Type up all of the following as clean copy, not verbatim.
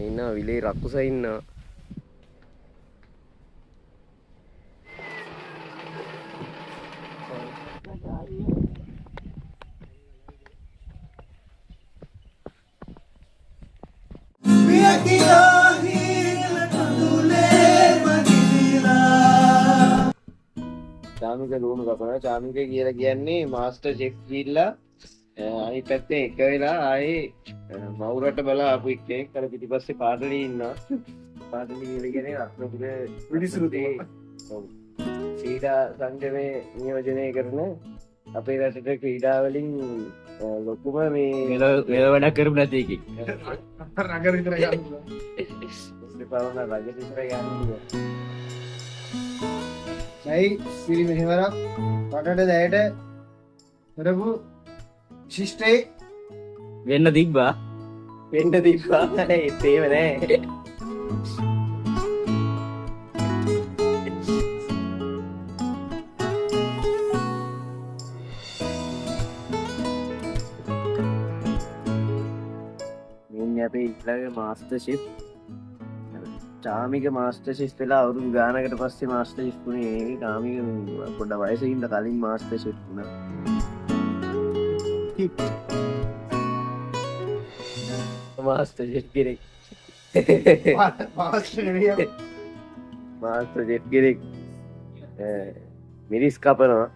ඉන්නවා විලේ රකුසා ඉන්නවා. චාමික ලුණු කපනවා. චාමික කියලා කියන්නේ මාස්ටර් ෂෙෆ් ගිහිල්ලා අනිත් පැත්තේ එක වෙලා ආයේ මවුරට බලා ආපු එක්කෙනෙක් අර පිටිපස්සේ පාටලී ඉන්නවා. පාටලී කියලා කියන්නේ රත්නපුර විනිසුරුතේ ක්‍රීඩා සංගමේ නියෝජනය කරන අපේ රටේ ක්‍රීඩා වලින් ලොකුම මේ මෙල වැඩක් කරපු නැති එකෙක්. නගර විතර යන්න පුළුවන්. ඉස්පවන රජ විතර යන්න පුළුවන්. ඇයි පිරි මෙහෙවරක් රටට දැයට කරපු ශිෂ්ටයෙක් වෙන්න තිබ්බා ඒව නෑ. මෙන්න අපේ ඊළඟ master chef Chamika master chef වෙලා අවුරුදු ගානකට පස්සේ මාස්ටර් ෂෙෆ් වුණේ. චාමික පොඩ්ඩක් වයසින් ඉඳලා කලින් මාස්ටර් ෂෙෆ් වුණා. මාස්ටර් ෂෙෆ් කෙනෙක් මාස්ටර් ෂෙෆ් කෙනෙක් මිරිස් කපනවා.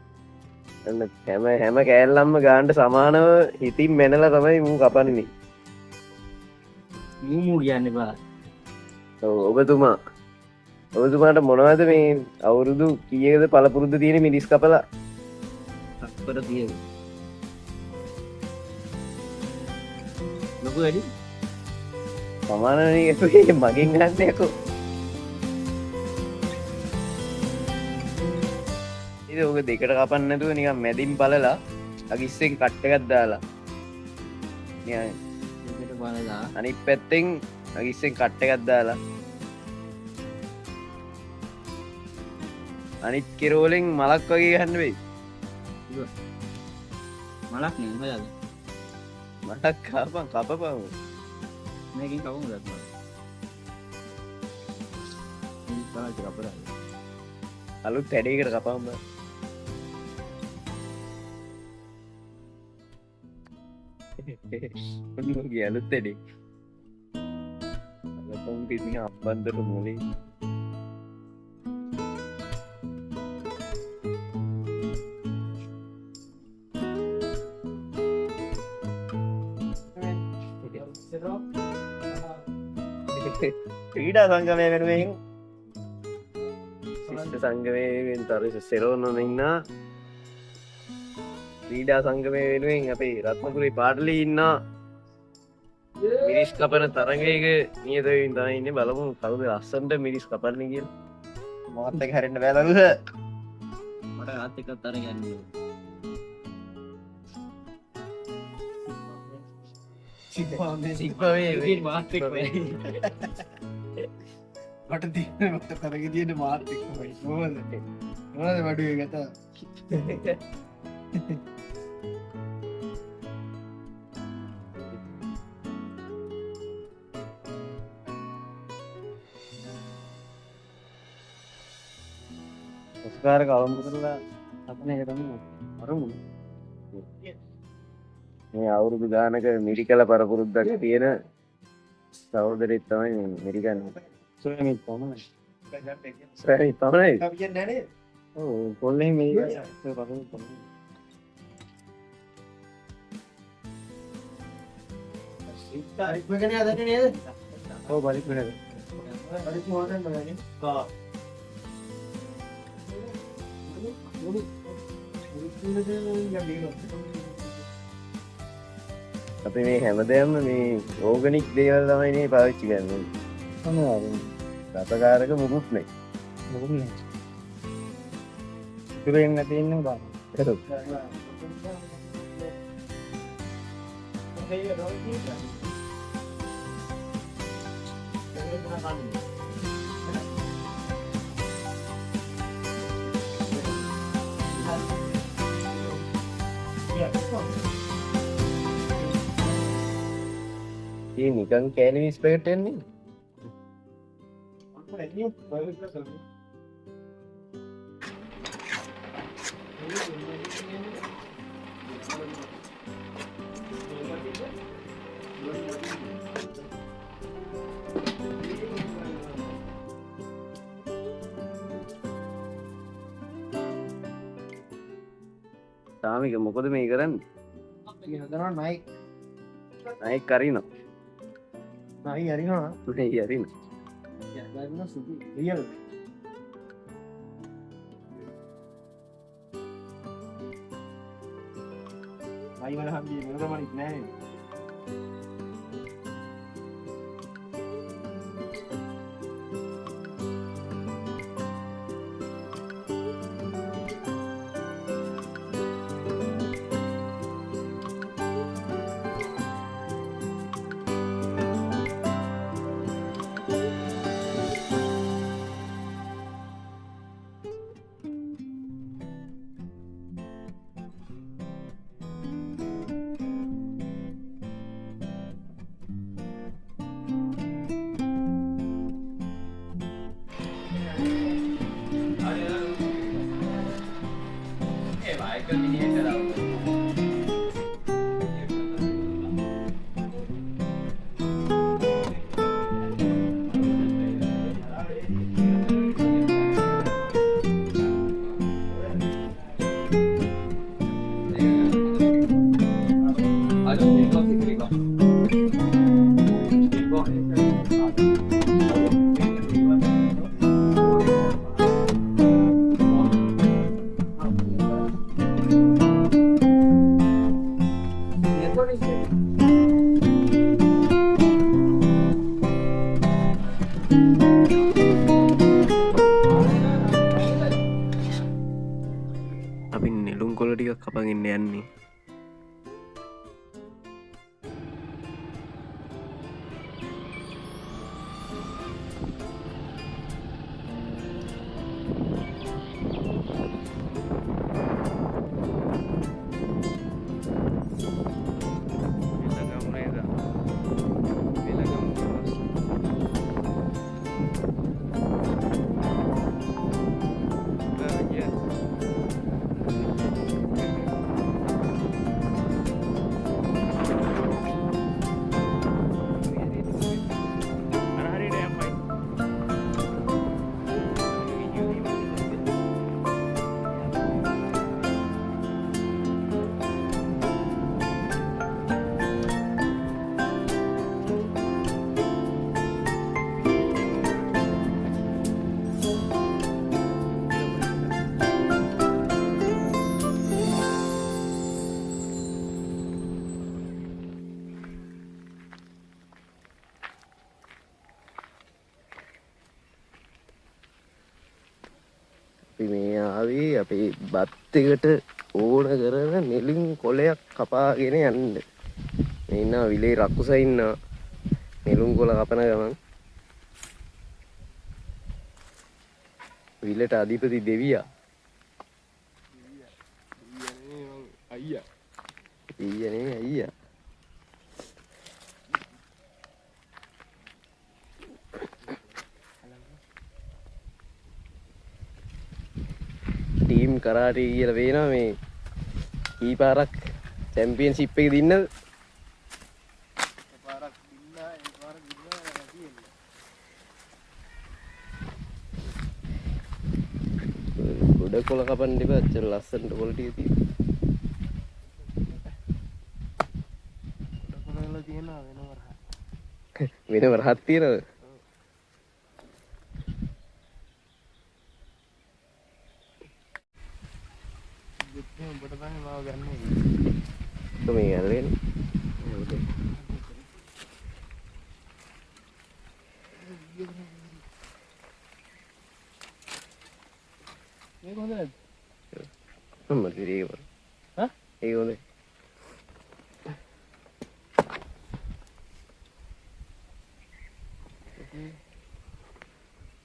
හැම කෑල්ලම්ම ගානට සමානව හිතින් මැනලා තමයි මූ කපන්නේ. මූ කියන්නේ බා ඔබතුමාට මොනවද මේ අවුරුදු කීයකද පළපුරුද්ද තියෙන මිරිස් කපලා තත්පර තියෙන ලොකු වැඩි සමානනේ මගෙන් ගන්න යකෝ. ඉතින් ඔක දෙකට කපන්න නැතුව නිකන් මැදින් බලලා අගිස්සෙන් කට් එකක් දාලා නිකන් දෙකට බලලා අනිත් පැත්තෙන් අගිස්සෙන් කට් එකක් දාලා අනිත් කෙරෝලෙන් මලක් වගේ ගන්න වෙයි. මලක් නේ හොයලා. මලක් කපපන්. මේකෙන් කවුරුද මලක්? මේ පාට කපලා. අලුත් හැඩයකට කපන්න බෑ. මොන්නේ අලුත් හැඩේ. අලුත්ම පිටින් අම්බන්දට මොලේ. ක්‍රීඩා සංගමය වෙනුවෙන් සංගමයෙන් තර සෙරෝනන ඉන්න ක්‍රීඩා සංගමය වෙනුවෙන් අපේ රත්නපුරේ පාටලී ඉන්න මිරිස් කපන තරගයක නියතවින් තමයි ඉන්නේ. බලමු කවුද ලස්සනට මිරිස් කපන්නේ කියලා. මාත් එක හැරෙන්න බැලුව මට ආත් එකක් තරග යන්න සිප්පවේ මාත් එක්ක මට තියෙන මට තරග තියෙන මාත් එක්ක මොකද වඩුවේ ගත ඔස්කාර කවුරු කරලා අපනේ හිටමු අරමු. මේ අවුරුදු ගානක මිරිකල පරපුරුද්දක් තියෙන සහෝදරෙක් තමයි මිරිකන්නේ. සොයමිත් තමයි. සොයමිත් තමයි. කවියෙන් නැනේ. ඔව් කොල්ලේ මේ පරපුරුද්ද තමයි. ඉස්සා ඉක්මකනේ අදට නේද? ඔව් බලික් වෙනද? බලික් මොකටද බලන්නේ? කා. අපි මේ හැමදේම මේ ඕගනික් දේවල් තමයි මේ පාවිච්චි කරන්නේ. රසකාරක මුකුත් නැහැ. මුකුත් නැහැ. ඉතින් නැති ඉන්නේ බා. ඒක. නිකන් කෑලි විස්පෙක්ට් එන්නේ තාමික මොකද මේ කරන්නේ? හදනවා නයි නයි කරිනවා. නයි හරිනවා නයි හරින. ගන්න සුපි රියල් නයි වල හම්බි මොනවද නැහැ අපි නෙළුම් කොළ ටිකක් කපගෙන යන්නේ. මේ ආවේ අපේ බත් එකට ඕන කරන නෙළුම් කොළයක් කපාගෙන යන්න. මේ ඉන්නා විලේ රකුසා ඉන්නා නෙළුම් කොළ කපන ගමන් විලට අධිපති දෙවියා අයියා අයියා ටීම් කරාටි කියලා වෙනවා මේ කී පාරක් චැම්පියන්ෂිප් එකේ දින්නද? පාරක් දින්නා ඒ පාර දින්නා තියෙන්නේ ගොඩ කොළ කපන්න ඉබා අච්චර ලස්සනට කොළ ටික තියෙනවා. වෙන වරහක් තියෙනවද? උඹට තමයි මාව ගන්න මේ ගල්ලේනේ. මේක හොඳ නැද්ද? මම දිරේ බල. හා? ඒක හොඳයි.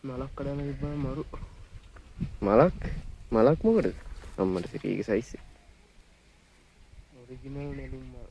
මලක් කඩන ඉබ්බා මරු. මලක් මොකටද? අම්මට සිරීගේ සයිස් එක. ඔරිජිනල් නෙළුම් මල්.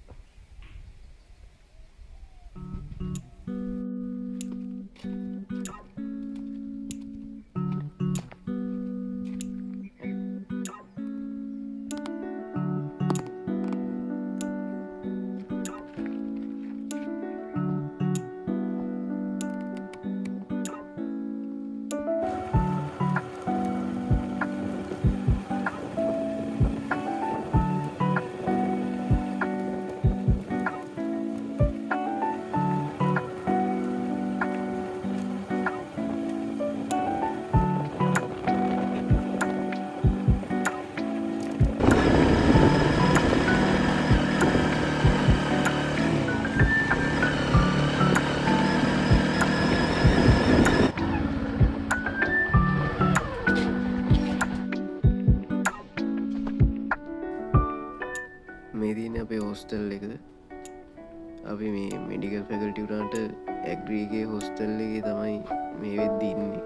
ඇග්‍රීගේ හොස්ටල් එකේ තමයි මේ වෙද්දි ඉන්නේ.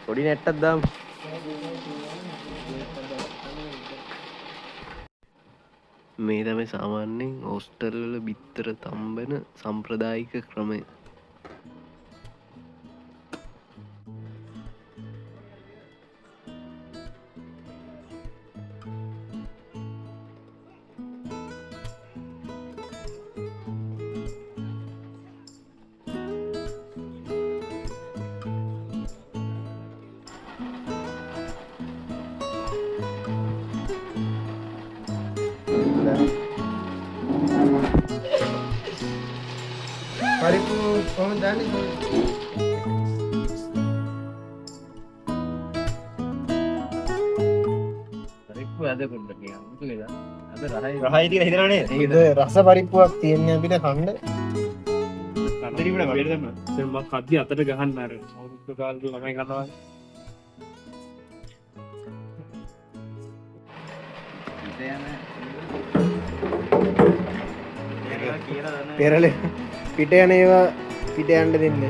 පොඩි නැට්ටක් දාමු. මේ තමයි සාමාන්‍යයෙන් හොස්ටල් වල බිත්තර තම්බන සම්ප්‍රදායික ක්‍රමය. පරිප්පු කොහොමද දාන්නේ? පරිප්පු අද පොඩ්ඩක් කියන්න. මුතුකේද? අද රහයි කියලා හිතනවා නේද? ඒක රස පරිප්පුවක් තියන්නේ අපිට කන්න. කන්දරි වල වඩේ දැම්ම. දැන් මම කද්දි අතට ගහන්න අර අවුරුදු කාලේ ළමයි කරනවා. පෙරලේ පිට යන ඒවා පිට යන්න දෙන්න.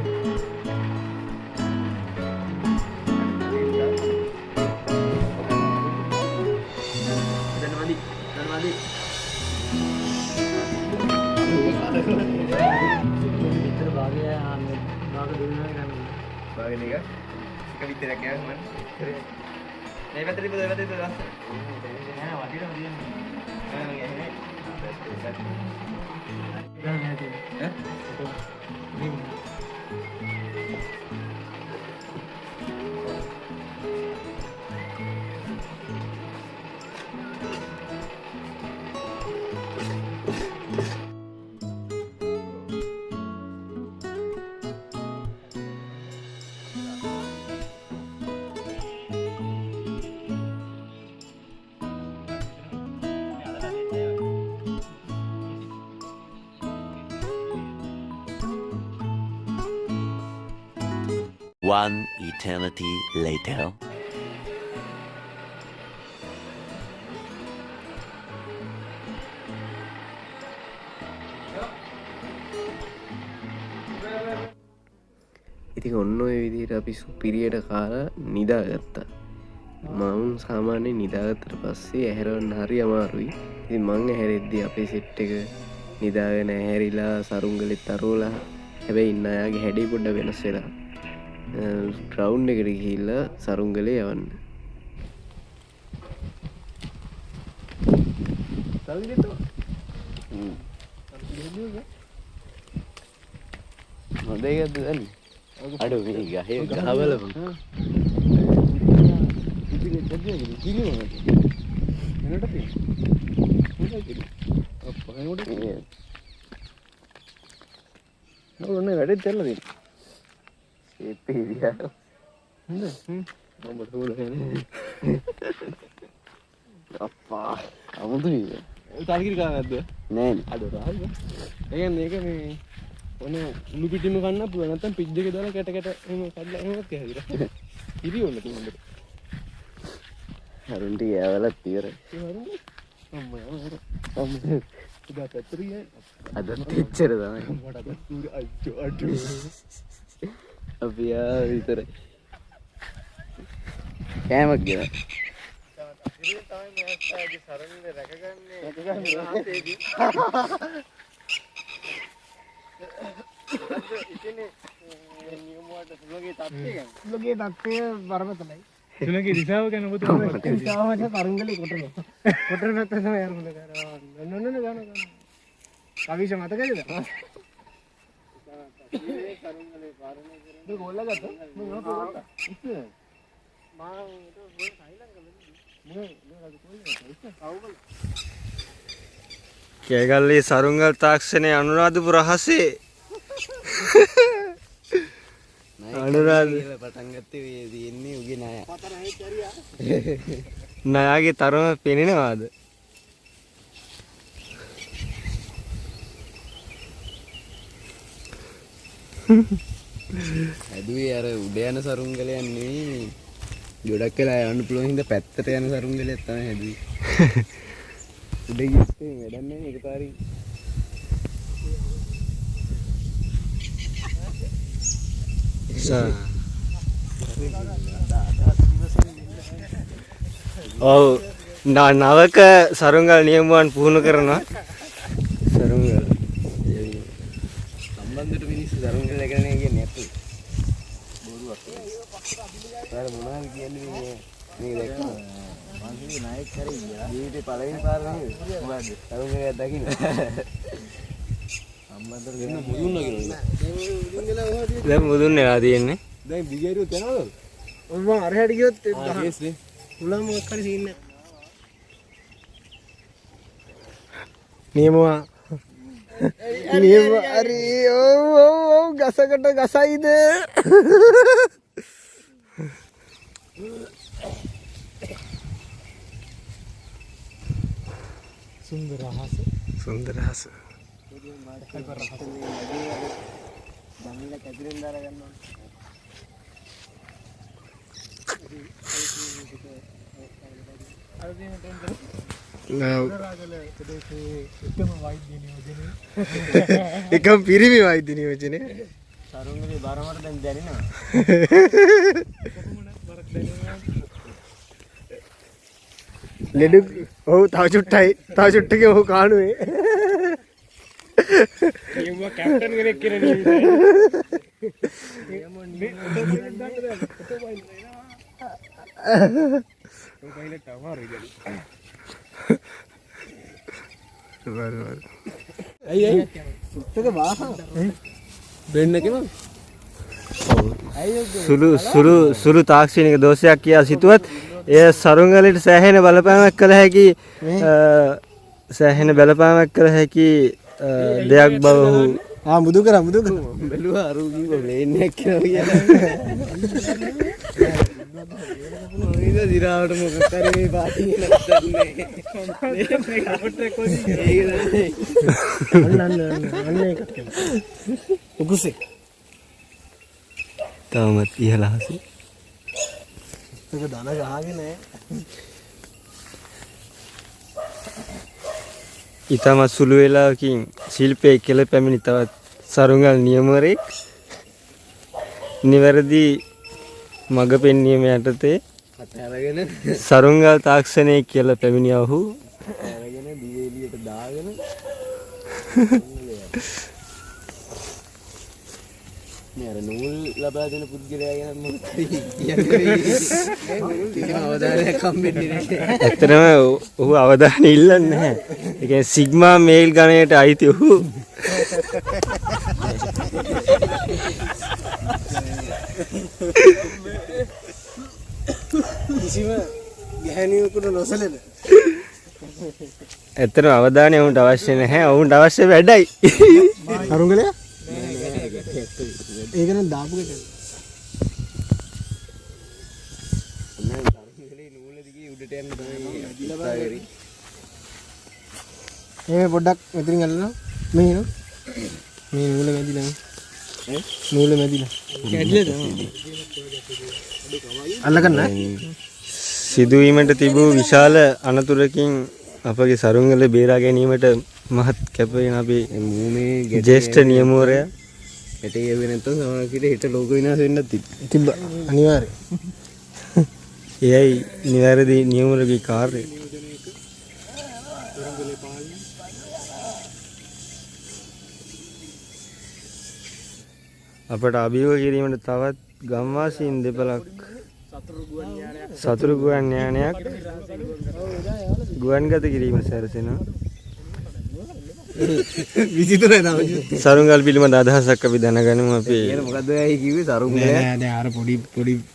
One eternity later. ඉතින් ඔන්න ඔය විදිහට අපි සුපිරියට කාලා නිදාගත්තා. මම සාමාන්‍යයෙන් නිදාගත්තට පස්සේ ඇහැරවන්න හරි අමාරුයි. ඉතින් මං ඇහැරෙද්දී අපේ සෙට් එක නිදාගෙන ඇහැරිලා සරුංගලෙත් අරෝලා. හැබැයි ඉන්න අයගේ හැඩේ පොඩ්ඩ වෙනස් වෙලා. ග්‍රවුන්ඩ් එකට ගිහිල්ලා සරුංගලේ යවන්න. හොඳයි ගත්ත දන්නේ. අඩෝ මේ ගහේ ගහවලම. ඔන්න වැඩේ තෙල්ල දෙන්න. ඒත් ඉරියා. මම බෝලනේ. අප්පා අමුතුයි. තාලිකිරි කාවද්ද? නෑනේ. අඩෝ රාජ. ඒ කියන්නේ මේක මේ ඔන්න උණු පිටින්ම කන්න පුළුවන් නැත්නම් පිට් දෙකේ දාලා කැට කැට එහෙම කඩලා එහෙමත් කැහැදිලා. ඉරි ඕන තියෙනවා. හරුන්ට යවලත් ඉවරයි. අම්මා ඉදා පැත්තරිය අදත් එච්චර තමයි. අඩෝ අපි ආ විතරයි. කෑමක් ගෙනා. ඉතින් තමයි මේ ඇස්තාගේ සරණිල රැකගන්නේ. රහසේදී. ඉතින් නියම වලට සුලගේ තත්ත්වය ගන්න. සුලගේ තත්ත්වය බරපතලයි. සුලගේ දිශාව ගැන ඔබ දිශාවට කරුංගලේ කොටනවා. කොටන නැත්නම් තමයි අරුණ කරනවා. නොන්න ගන්න. කවිෂ මතකද? කරුංගලේ පාරණය කරන්නේ. මේ ගෝල්ලා ගත්තා. මම නෝපුවා. ඉතින් මම ඒක කෑගල්ලේ සරුංගල් තාක්ෂණයේ අනුරාධපුර රහසේ අනුරාධ පටන් ගත්තේ මේ තියෙන්නේ උගේ ණය. ණයාගේ තරම පෙනෙනවාද? ඇදුවේ අර උඩ යන සරුංගලයක් නෙවෙයි. ගොඩක් වෙලා යන්න පුළුවන් හින්දා පැත්තට යන සරුංගලයක් තමයි හැදුවේ. උඩ ගිහින් වැඩක් නැහැ එකපාරින්. ඔව් නවක සරුංගල් නියමුවන් පුහුණු කරනවා. සරුංගල් සම්බන්ධට මිනිස්සු සරුංගල කරන්නේ කියන්නේ නැතු. බොරුවක්. පාර මොනවද කියන්නේ මේ දැක්කම මං කිව්වේ නායක කරේ ගියා. ජීවිතේ පළවෙනි පාර නේද? මොකද්ද? සරුංගලයක් දකින්න. සම්බන්ධට දෙන්න මුදුන් නගිනවා. දැන් මුදුන් වෙලා තියෙන්නේ. දැන් දිගේරුවත් යනවද? ඔව් මම අරහැට ගියොත් ඒක ගහන yes නේ. උලම් මොකක් හරි සීන් එක නියමවා නියම හරි ඔව් ගසකට ගසයිද සුන්දර හස එකම පිරිමි වෛද්‍ය නියෝජනය සරුංගලේ බරමර දැන් දැනෙනවා. ලෙඩු ඔව් තව චුට්ටක ඔහු කාණුවේ නියමුවා කැප්ටන් කෙනෙක් කියන නියමුවා සුළු තාක්ෂණික දෝෂයක් කියා සිතුවත් එය සරුංගලට සෑහෙන බලපෑමක් කළ හැකි දෙයක් බව ඔහු මුදු කර බැලුවා අරුගී ප්ලේන්යක් කියලා මොකද දිරාවට මොකක් කරේ මේ පාටින් නැත්තන්නේ උකුසේ තාමත් ඉහළ හසේ ඒක දන ගහගෙන නැහැ ඉතාමත් සුළු වේලාවකින් ශිල්පයේ කෙළ පැමිණි තවත් සරුංගල් නියමවරයෙක් නිවැරදි මඟ පෙන්වීම යටතේ අරගෙන සරුංගල් තාක්ෂණයේ කියලා පැමිණියා ඔහු අරගෙන දිවේලියට දාගෙන මේ අර නූල් ලබා දෙන පුද්ගලයා ගැන මොකද කියන්නේ අවධානයක් හම්බෙන්නේ නැහැ. ඇත්තටම ඔහු අවධානය ඉල්ලන්නේ නැහැ. ඒ කියන්නේ සිග්මා මේල් ගණයට අයිති ඔහු කිසිම ගැහණියෙකුට නොසලෙන. ඇත්තටම අවධානය ඔවුන්ට අවශ්‍ය නැහැ. ඔවුන්ට අවශ්‍ය වැඩයි. අරුංගලයා? ඒක නම් දාපු එක. නෑ අරුංගලේ නූල දිගේ උඩට යන්න තමයි ඉස්සාවරි. මේ පොඩ්ඩක් මෙතනින් අල්ලනවා. මේ නෝ. මේ නූල මැදිලා. නූල මැදිලා. කැඩිලාද? අල්ලගන්න. සිදුවීමට තිබූ විශාල අනතුරකින් අපගේ සරුංගල බේරා ගැනීමට මහත් කැපවෙන අපේ මූමේ ජ්‍යෙෂ්ඨ නියමුවරයා ඇටේ යවෙ නැත්නම් සමහරවිට හිට ලෝක විනාශ වෙන්නත් තිබ්බා. අනිවාර්යයෙන්. එයයි නිවැරදි නියමුවරගේ කාර්යය. අපට අභියෝග කිරීමට තවත් ගම්වාසීන් දෙපළක් සතුරු ගුවන් යානයක් ගුවන්ගත කිරීමට සැරසෙනවා. විචිත්‍රයි නම. සරුංගල් පිළිබඳ අදහසක් අපි දැනගනිමු අපි. ඒක මොකද්ද ඇයි කිව්වේ සරුංගලයා? නෑ දැන් අර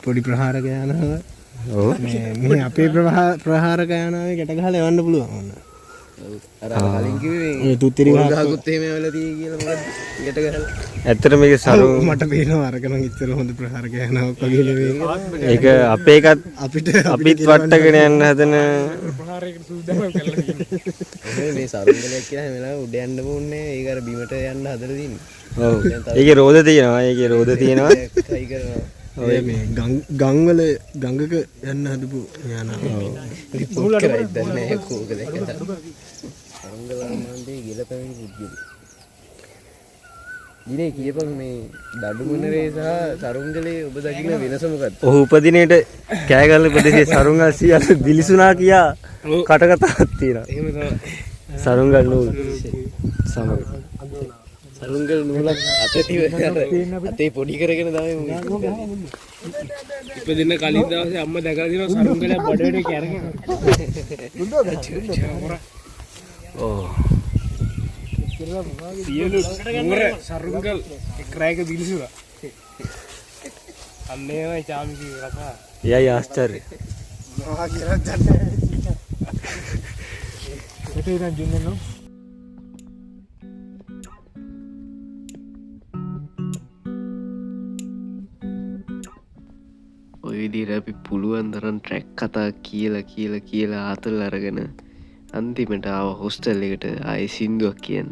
පොඩි ප්‍රහාරක යනවා. ඔව්. මේ අපේ ප්‍රහාරක යනාවේ ගැට ගහලා යවන්න පුළුවන්. අර කලින් කිව්වේ ඒ තුත්තිරි ගහක් ගහකුත් එහෙම වෙලා තියෙයි කියලා මොකද ඊට ගහලා. ඇත්තට මේක සරුං මට පේනවා අරගෙන ඉතර හොඳ ප්‍රහාර ගහනවා වගේ නෙවෙයි. ඒක අපේ එකත් අපිත් වට්ටගෙන යන්න හදන ප්‍රහාරයකට සූදානම් කරලා තියෙනවා. මේ සරුංගලයක් කියලා හැම වෙලාවෙම උඩ යන්න ඕනේ. ඒක අර බිමට යන්න හදලා තියෙන්නේ. ඔව් ඒකේ රෝද තියෙනවා. ඒකේ රෝද තියෙනවා. try කරනවා. ඔය මේ ගංවල ගඟක යන්න හදපු යානා. රිපෝට් කරයි දැන්නේ කෝක දැක්කද? සරුංගලන්ගේ ගිලපැමිණි පුද්ගලයා. ඉනේ කියපන් මේ දඩුමොනරේ සහ සරුංගලේ ඔබ දකින්න වෙනස මොකක්ද? ඔහු උපදිනේට කෑගල්ල ප්‍රදේශයේ සරුංගල් සියල්ල දිලිසුනා කියා කටකතාවක් තියෙනවා. එහෙම තමයි. සරුංගල් නූල් සමග සරුංගල් නූලක් අතේ පොඩි කරගෙන තමයි මම ඉපදින්න කලින් දවසේ අම්මා දැකලා දිනවා සරුංගලයක් බඩේට කැරගෙන. ඕ සියලු නුවර සරුංගල් එක් රැයක දිලිසුණා. අන්න ඒවයි චාමි කිව්ව කතා. එයයි ආශ්චර්ය. මොනවා කියලා දන්නේ. හිතේ නම් ජුන්නේ නෝ. ඔය විදිහට අපි පුළුවන් තරම් ට්‍රැක් කතා කියලා ආතල් අරගෙන අන්තිමට ආව හොස්ටල් එකට ආයේ සින්දුවක් කියන්න.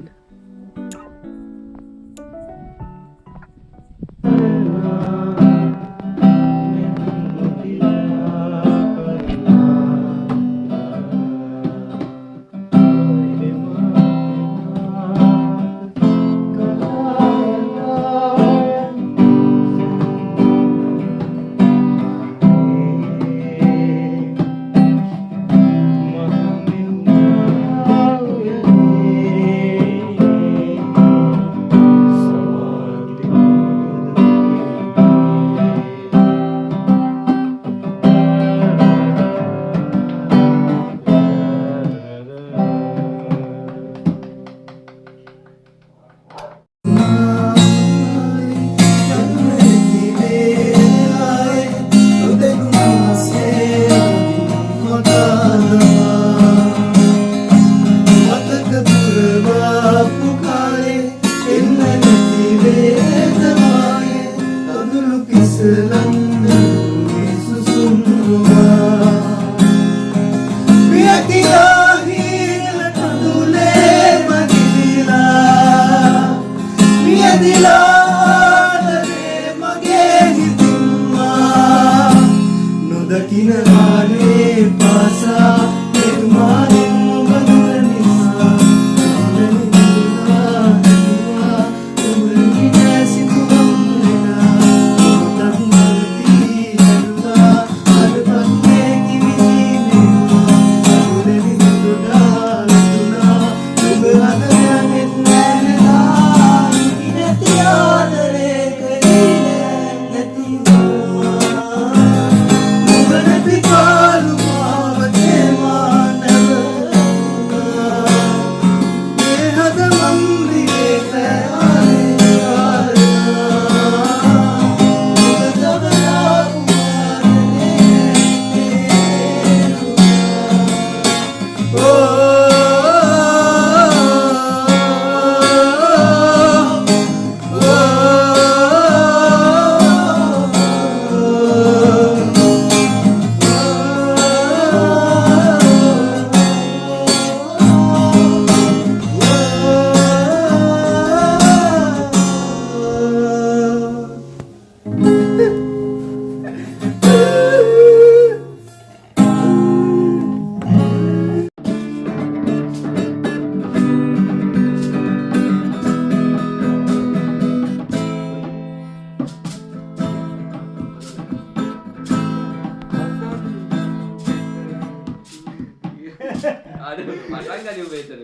Aduh, pasang kali betul.